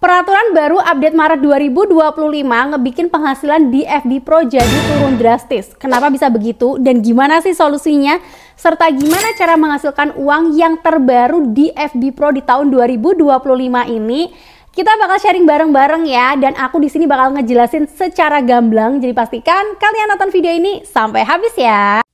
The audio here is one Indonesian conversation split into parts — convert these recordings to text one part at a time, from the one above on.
Peraturan baru update Maret 2025 ngebikin penghasilan di FB Pro jadi turun drastis. Kenapa bisa begitu dan gimana sih solusinya? Serta gimana cara menghasilkan uang yang terbaru di FB Pro di tahun 2025 ini? Kita bakal sharing bareng-bareng ya, dan aku di sini bakal ngejelasin secara gamblang. Jadi pastikan kalian nonton video ini sampai habis ya.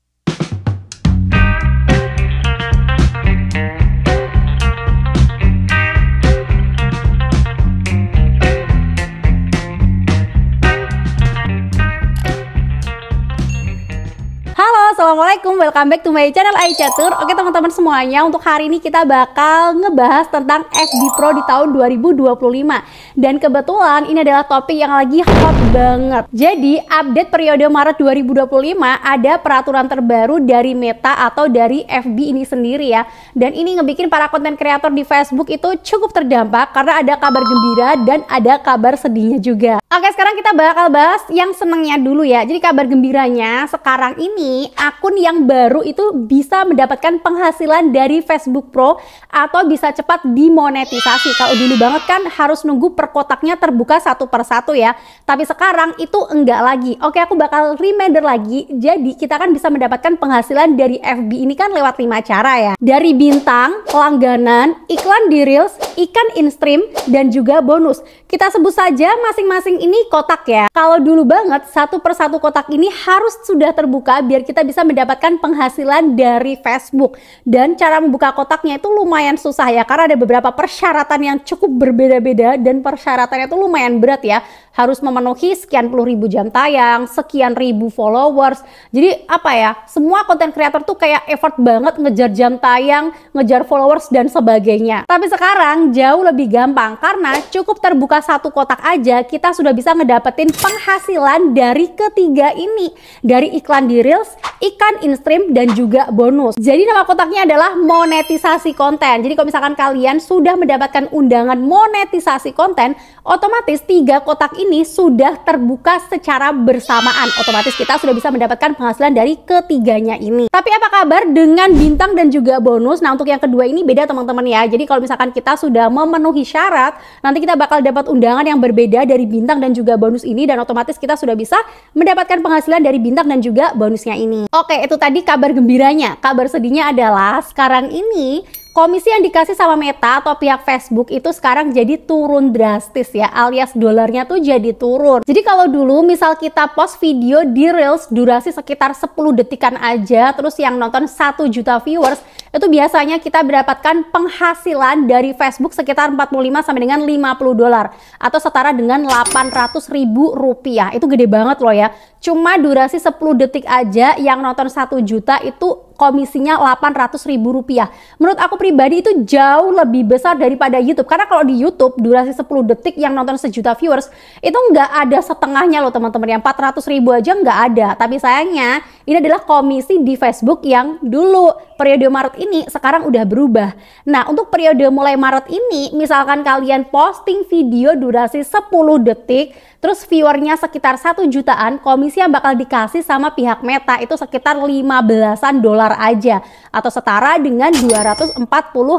Assalamualaikum, welcome back to my channel Aicatur. Oke teman-teman semuanya, untuk hari ini kita bakal ngebahas tentang FB Pro di tahun 2025. Dan kebetulan ini adalah topik yang lagi hot banget. Jadi update periode Maret 2025 ada peraturan terbaru dari Meta atau dari FB ini sendiri ya. Dan ini ngebikin para konten kreator di Facebook itu cukup terdampak karena ada kabar gembira dan ada kabar sedihnya juga. Oke, sekarang kita bakal bahas yang senangnya dulu ya. Jadi kabar gembiranya sekarang ini akun yang baru itu bisa mendapatkan penghasilan dari Facebook Pro atau bisa cepat dimonetisasi. Kalau dulu banget kan harus nunggu per kotaknya terbuka satu persatu ya. Tapi sekarang itu enggak lagi. Oke, aku bakal reminder lagi. Jadi kita kan bisa mendapatkan penghasilan dari FB ini kan lewat 5 cara ya. Dari bintang, langganan, iklan di Reels, ikan in-stream, dan juga bonus. Kita sebut saja masing-masing ini kotak ya. Kalau dulu banget satu persatu kotak ini harus sudah terbuka biar kita bisa mendapatkan penghasilan dari Facebook. Dan cara membuka kotaknya itu lumayan susah ya, karena ada beberapa persyaratan yang cukup berbeda-beda dan persyaratannya itu lumayan berat ya. Harus memenuhi sekian puluh ribu jam tayang, sekian ribu followers. Jadi apa ya, semua konten kreator tuh kayak effort banget ngejar jam tayang, ngejar followers dan sebagainya. Tapi sekarang jauh lebih gampang karena cukup terbuka satu kotak aja kita sudah bisa ngedapetin penghasilan dari ketiga ini, dari iklan di Reels, ikan in-stream, dan juga bonus. Jadi nama kotaknya adalah monetisasi konten. Jadi kalau misalkan kalian sudah mendapatkan undangan monetisasi konten, otomatis 3 kotak ini sudah terbuka secara bersamaan. Otomatis kita sudah bisa mendapatkan penghasilan dari ketiganya ini. Tapi apa kabar dengan bintang dan juga bonus? Nah, untuk yang kedua ini beda teman-teman ya. Jadi kalau misalkan kita sudah memenuhi syarat, nanti kita bakal dapat undangan yang berbeda dari bintang dan juga bonus ini, dan otomatis kita sudah bisa mendapatkan penghasilan dari bintang dan juga bonusnya ini. Oke, itu tadi kabar gembiranya. Kabar sedihnya adalah sekarang ini komisi yang dikasih sama Meta atau pihak Facebook itu sekarang jadi turun drastis ya, alias dolarnya tuh jadi turun. Jadi kalau dulu misal kita post video di Reels durasi sekitar 10 detikan aja, terus yang nonton 1 juta viewers, itu biasanya kita mendapatkan penghasilan dari Facebook sekitar 45 sampai dengan 50 dolar atau setara dengan 800 ribu rupiah. Itu gede banget loh ya. Cuma durasi 10 detik aja yang nonton 1 juta itu komisinya 800 ribu rupiah. Menurut aku pribadi itu jauh lebih besar daripada YouTube. Karena kalau di YouTube durasi 10 detik yang nonton 1 juta viewers itu nggak ada setengahnya loh teman-teman. Yang 400 ribu aja nggak ada. Tapi sayangnya ini adalah komisi di Facebook yang dulu periode Maret ini sekarang udah berubah. Nah, untuk periode mulai Maret ini misalkan kalian posting video durasi 10 detik terus viewernya sekitar 1 jutaan, komisi yang bakal dikasih sama pihak Meta itu sekitar 15-an dolar aja atau setara dengan 240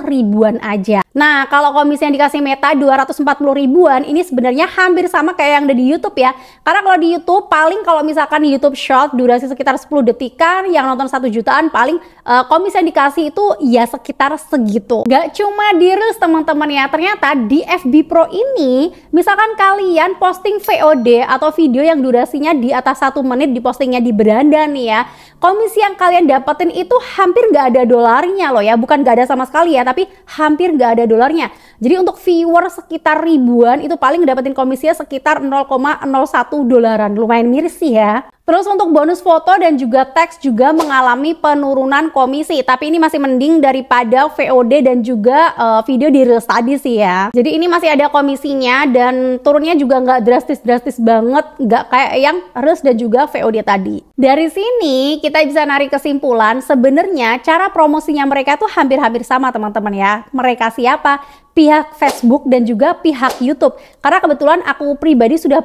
ribuan aja. Nah, kalau komisi yang dikasih Meta 240 ribuan ini sebenarnya hampir sama kayak yang ada di YouTube ya. Karena kalau di YouTube paling kalau misalkan YouTube Short durasi sekitar 10 detikan yang nonton 1 jutaan paling komisi yang dikasih itu ya sekitar segitu. Gak cuma di Reels teman-teman ya, ternyata di FB Pro ini misalkan kalian posting VOD atau video yang durasinya di atas 1 menit dipostingnya di beranda nih ya, komisi yang kalian dapetin itu hampir nggak ada dolarnya loh ya. Bukan nggak ada sama sekali ya, tapi hampir nggak ada dolarnya. Jadi untuk viewer sekitar ribuan itu paling dapetin komisinya sekitar 0,01 dolaran. Lumayan miris sih ya. Terus untuk bonus foto dan juga teks juga mengalami penurunan komisi. Tapi ini masih mending daripada VOD dan juga video di Reels tadi sih ya. Jadi ini masih ada komisinya dan turunnya juga nggak drastis-drastis banget. Nggak kayak yang Reels dan juga VOD tadi. Dari sini kita bisa narik kesimpulan sebenarnya cara promosinya mereka tuh hampir-hampir sama teman-teman ya. Mereka siapa? pihak Facebook dan juga pihak YouTube. Karena kebetulan aku pribadi sudah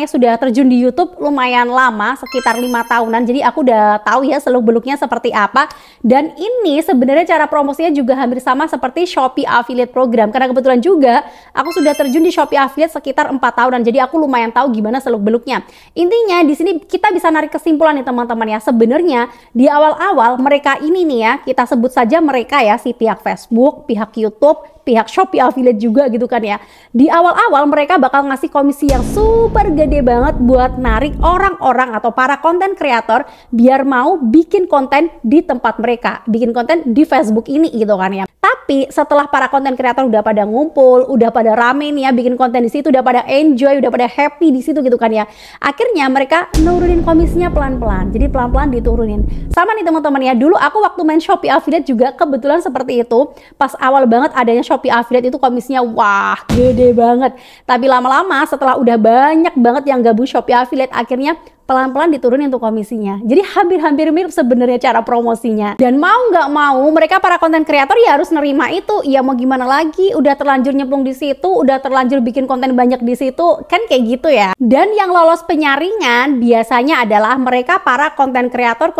sudah terjun di YouTube lumayan lama, sekitar 5 tahunan. Jadi aku udah tahu ya seluk-beluknya seperti apa. Dan ini sebenarnya cara promosinya juga hampir sama seperti Shopee Affiliate Program. Karena kebetulan juga aku sudah terjun di Shopee Affiliate sekitar 4 tahunan. Jadi aku lumayan tahu gimana seluk-beluknya. Intinya di sini kita bisa narik kesimpulan nih teman-teman ya. Sebenarnya di awal-awal mereka ini nih ya, kita sebut saja mereka ya, si pihak Facebook, pihak YouTube, pihak Shopee Affiliate juga gitu kan ya. Di awal-awal mereka bakal ngasih komisi yang super gede banget buat narik orang-orang atau para konten kreator biar mau bikin konten di tempat mereka, bikin konten di Facebook ini gitu kan ya. Tapi setelah para konten kreator udah pada ngumpul, udah pada rame nih ya bikin konten di situ, udah pada enjoy, udah pada happy di situ gitu kan ya. Akhirnya mereka nurunin komisinya pelan-pelan. Jadi pelan-pelan diturunin. Sama nih teman-teman ya, dulu aku waktu main Shopee Affiliate juga kebetulan seperti itu. Pas awal banget adanya Shopee Affiliate itu komisinya wah gede banget. Tapi lama-lama setelah udah banyak banget yang gabung Shopee Affiliate, akhirnya pelan-pelan diturunin untuk komisinya. Jadi hampir-hampir mirip sebenarnya cara promosinya. Dan mau nggak mau mereka para konten kreator ya harus nerima itu. Ya mau gimana lagi, udah terlanjur nyemplung di situ, udah terlanjur bikin konten banyak di situ, kan kayak gitu ya. Dan yang lolos penyaringan biasanya adalah mereka para konten kreator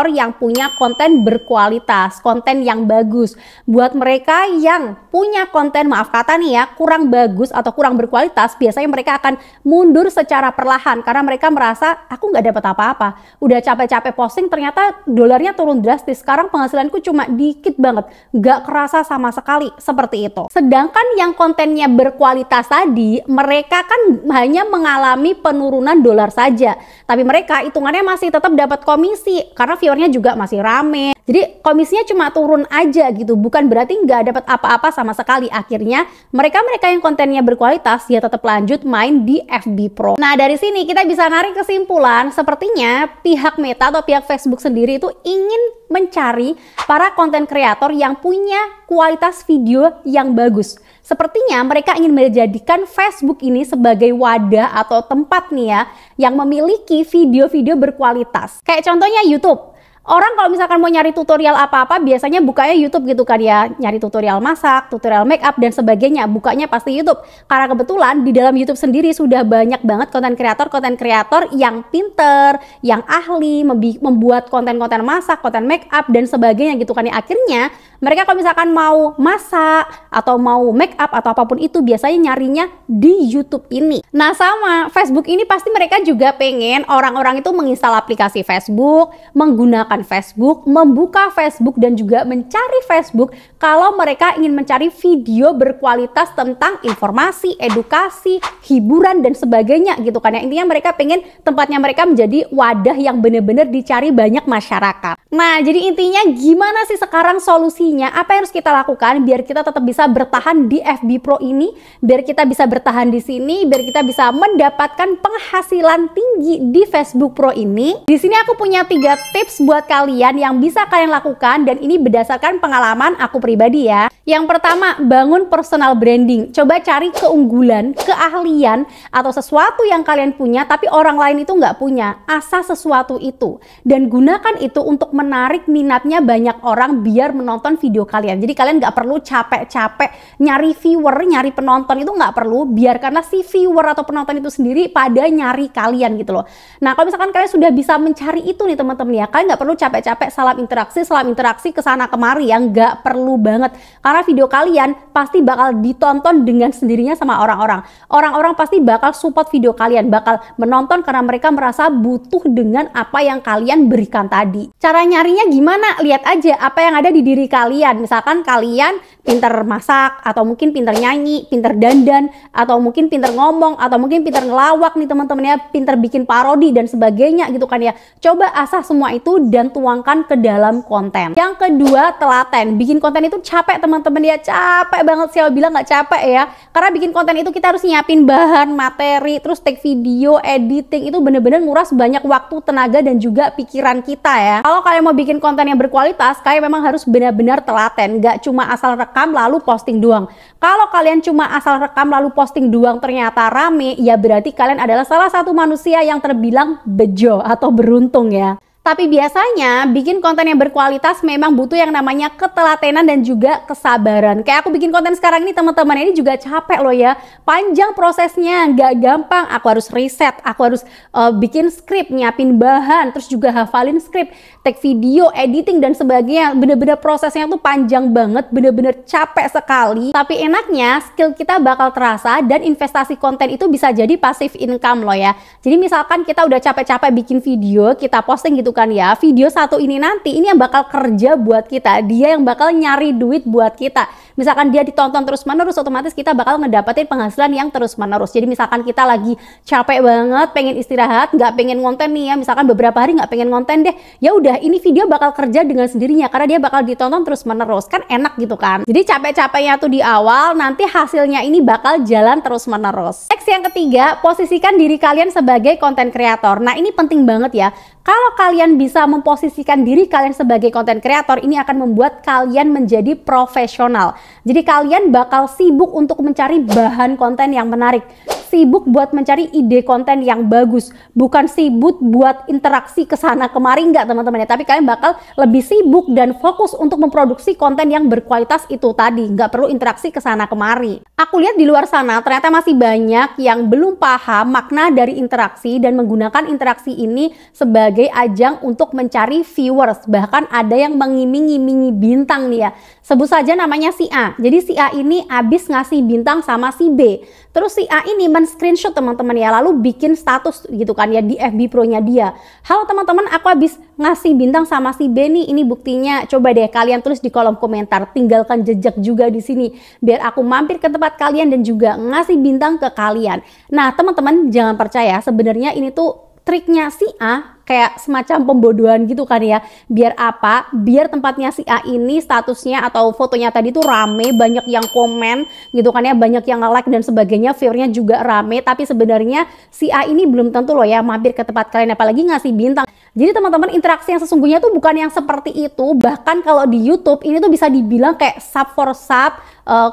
yang punya konten berkualitas, konten yang bagus. Buat mereka yang punya konten, maaf kata nih ya, kurang bagus atau kurang berkualitas, biasanya mereka akan mundur secara perlahan karena mereka merasa aku nggak dapat apa-apa. Udah capek-capek posting ternyata dolarnya turun drastis. Sekarang penghasilanku cuma dikit banget, nggak kerasa sama sekali seperti itu. Sedangkan yang kontennya berkualitas tadi, mereka kan hanya mengalami penurunan dolar saja. Tapi mereka hitungannya masih tetap dapat komisi karena viewernya juga masih rame. Jadi komisinya cuma turun aja gitu, bukan berarti nggak dapat apa-apa sama sekali. Akhirnya mereka yang kontennya berkualitas ya tetap lanjut main di FB Pro. Nah dari sini kita bisa narik kesimpulan, sepertinya pihak Meta atau pihak Facebook sendiri itu ingin mencari para konten kreator yang punya kualitas video yang bagus. Sepertinya mereka ingin menjadikan Facebook ini sebagai wadah atau tempat nih ya yang memiliki video-video berkualitas. Kayak contohnya YouTube. Orang kalau misalkan mau nyari tutorial apa-apa biasanya bukanya YouTube gitu kan ya, nyari tutorial masak, tutorial make up dan sebagainya, bukanya pasti YouTube. Karena kebetulan di dalam YouTube sendiri sudah banyak banget konten kreator yang pinter, yang ahli membuat konten-konten masak, konten make up dan sebagainya gitu kan ya. Akhirnya mereka kalau misalkan mau masak atau mau make up atau apapun itu biasanya nyarinya di YouTube ini. Nah sama Facebook ini pasti mereka juga pengen orang-orang itu menginstal aplikasi Facebook, menggunakan Facebook, membuka Facebook dan juga mencari Facebook kalau mereka ingin mencari video berkualitas tentang informasi, edukasi, hiburan dan sebagainya gitu kan ya. Intinya mereka pengen tempatnya mereka menjadi wadah yang benar-benar dicari banyak masyarakat. Nah jadi intinya gimana sih sekarang solusinya? Apa yang harus kita lakukan biar kita tetap bisa bertahan di FB Pro ini, biar kita bisa bertahan di sini, biar kita bisa mendapatkan penghasilan tinggi di Facebook Pro ini? Di sini aku punya 3 tips buat kalian yang bisa kalian lakukan dan ini berdasarkan pengalaman aku pribadi ya. Yang pertama, bangun personal branding. Coba cari keunggulan, keahlian atau sesuatu yang kalian punya tapi orang lain itu nggak punya. Asah sesuatu itu dan gunakan itu untuk menarik minatnya banyak orang biar menonton video kalian. Jadi kalian nggak perlu capek-capek nyari viewer, nyari penonton, itu nggak perlu. Biarkanlah si viewer atau penonton itu sendiri pada nyari kalian gitu loh. Nah kalau misalkan kalian sudah bisa mencari itu nih teman-teman ya, kalian nggak perlu capek-capek salam interaksi kesana kemari ya, nggak perlu banget. Karena video kalian pasti bakal ditonton dengan sendirinya sama orang-orang. Orang-orang pasti bakal support video kalian, bakal menonton karena mereka merasa butuh dengan apa yang kalian berikan tadi. Cara nyarinya gimana? Lihat aja apa yang ada di diri kalian. Misalkan kalian pinter masak, atau mungkin pinter nyanyi, pinter dandan, atau mungkin pinter ngomong, atau mungkin pinter ngelawak nih teman-teman ya, pinter bikin parodi dan sebagainya gitu kan ya. Coba asah semua itu dan tuangkan ke dalam konten. Yang kedua, telaten. Bikin konten itu capek teman-teman ya, capek banget. Saya bilang nggak capek ya, karena bikin konten itu kita harus nyiapin bahan, materi, terus take video, editing, itu bener-bener nguras banyak waktu, tenaga dan juga pikiran kita ya. Kalau kalian mau bikin konten yang berkualitas, kalian memang harus benar-benar telaten, nggak cuma asal rekam lalu posting doang. Kalau kalian cuma asal rekam lalu posting doang ternyata rame, ya berarti kalian adalah salah satu manusia yang terbilang bejo atau beruntung ya. Tapi biasanya bikin konten yang berkualitas memang butuh yang namanya ketelatenan dan juga kesabaran. Kayak aku bikin konten sekarang ini teman-teman, ini juga capek loh ya. Panjang prosesnya, nggak gampang. Aku harus riset, aku harus bikin skrip, nyiapin bahan, terus juga hafalin skrip, take video, editing dan sebagainya. Bener-bener prosesnya tuh panjang banget, bener-bener capek sekali. Tapi enaknya skill kita bakal terasa dan investasi konten itu bisa jadi passive income loh ya. Jadi misalkan kita udah capek-capek bikin video, kita posting gitu kan ya, video satu ini nanti ini yang bakal kerja buat kita, dia yang bakal nyari duit buat kita. Misalkan dia ditonton terus menerus, otomatis kita bakal ngedapetin penghasilan yang terus menerus. Jadi misalkan kita lagi capek banget, pengen istirahat, nggak pengen konten nih ya, misalkan beberapa hari nggak pengen konten deh, ya udah ini video bakal kerja dengan sendirinya karena dia bakal ditonton terus menerus, kan enak gitu kan. Jadi capek-capeknya tuh di awal, nanti hasilnya ini bakal jalan terus menerus. Next yang ketiga, posisikan diri kalian sebagai konten kreator. Nah ini penting banget ya. Kalau kalian bisa memposisikan diri kalian sebagai konten kreator, ini akan membuat kalian menjadi profesional. Jadi kalian bakal sibuk untuk mencari bahan konten yang menarik, sibuk buat mencari ide konten yang bagus, bukan sibuk buat interaksi kesana kemari, enggak teman-teman ya, tapi kalian bakal lebih sibuk dan fokus untuk memproduksi konten yang berkualitas itu tadi, nggak perlu interaksi kesana kemari. Aku lihat di luar sana ternyata masih banyak yang belum paham makna dari interaksi dan menggunakan interaksi ini sebagai ajang untuk mencari viewers, bahkan ada yang mengiming-imingi bintang nih ya. Sebut saja namanya si A. Jadi si A ini habis ngasih bintang sama si B. Terus si A ini men-screenshot teman-teman ya, lalu bikin status gitu kan ya di FB Pro-nya dia. Halo teman-teman, aku habis ngasih bintang sama si B nih, ini buktinya. Coba deh kalian tulis di kolom komentar, tinggalkan jejak juga di sini biar aku mampir ke tempat kalian dan juga ngasih bintang ke kalian. Nah, teman-teman jangan percaya, sebenarnya ini tuh triknya si A, kayak semacam pembodohan gitu kan ya. Biar apa? Biar tempatnya si A ini statusnya atau fotonya tadi tuh rame, banyak yang komen gitu kan ya, banyak yang nge-like dan sebagainya, viewernya juga rame. Tapi sebenarnya si A ini belum tentu loh ya mampir ke tempat kalian, apalagi ngasih bintang. Jadi teman-teman, interaksi yang sesungguhnya tuh bukan yang seperti itu. Bahkan kalau di YouTube ini tuh bisa dibilang kayak sub for sub,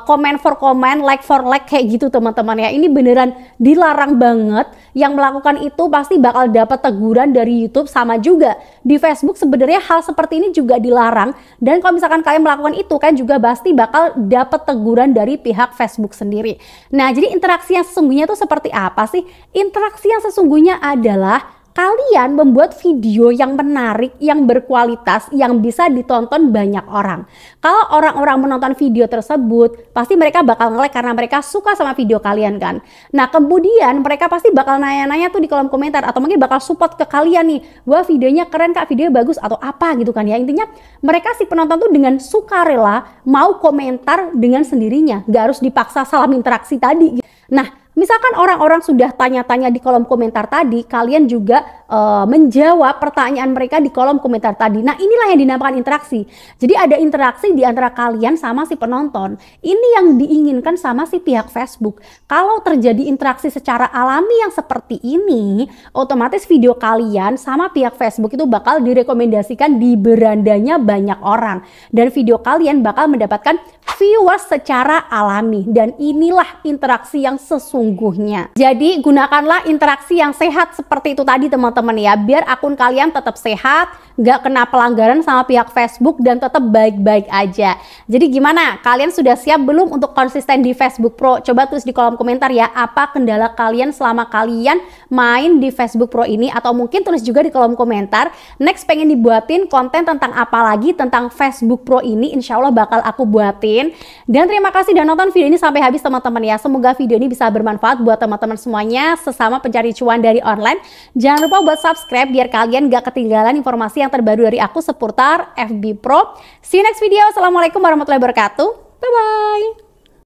comment for comment, like for like kayak gitu teman-teman ya. Ini beneran dilarang banget. Yang melakukan itu pasti bakal dapat teguran dari YouTube. Sama juga di Facebook sebenarnya hal seperti ini juga dilarang. Dan kalau misalkan kalian melakukan itu kan juga pasti bakal dapat teguran dari pihak Facebook sendiri. Nah, jadi interaksi yang sesungguhnya itu seperti apa sih? Interaksi yang sesungguhnya adalah kalian membuat video yang menarik, yang berkualitas, yang bisa ditonton banyak orang. Kalau orang-orang menonton video tersebut, pasti mereka bakal nge-like karena mereka suka sama video kalian kan. Nah, kemudian mereka pasti bakal nanya-nanya tuh di kolom komentar, atau mungkin bakal support ke kalian nih. Wah, videonya keren kak, videonya bagus atau apa gitu kan ya. Intinya mereka si penonton tuh dengan sukarela mau komentar dengan sendirinya. Gak harus dipaksa salam interaksi tadi. Nah, misalkan orang-orang sudah tanya-tanya di kolom komentar tadi, kalian juga menjawab pertanyaan mereka di kolom komentar tadi. Nah, inilah yang dinamakan interaksi. Jadi ada interaksi di antara kalian sama si penonton. Ini yang diinginkan sama si pihak Facebook. Kalau terjadi interaksi secara alami yang seperti ini, otomatis video kalian sama pihak Facebook itu bakal direkomendasikan di berandanya banyak orang. Dan video kalian bakal mendapatkan viewers secara alami. Dan inilah interaksi yang sesungguhnya. Jadi gunakanlah interaksi yang sehat seperti itu tadi teman-teman ya, biar akun kalian tetap sehat, nggak kena pelanggaran sama pihak Facebook dan tetap baik-baik aja. Jadi gimana? Kalian sudah siap belum untuk konsisten di Facebook Pro? Coba tulis di kolom komentar ya, apa kendala kalian selama kalian main di Facebook Pro ini, atau mungkin tulis juga di kolom komentar next pengen dibuatin konten tentang apa lagi tentang Facebook Pro ini, insya Allah bakal aku buatin. Dan terima kasih udah nonton video ini sampai habis teman-teman ya. Semoga video ini bisa bermanfaat buat teman-teman semuanya sesama pencari cuan dari online. Jangan lupa buat subscribe biar kalian gak ketinggalan informasi yang terbaru dari aku seputar FB Pro. See you next video. Assalamualaikum warahmatullahi wabarakatuh. Bye bye.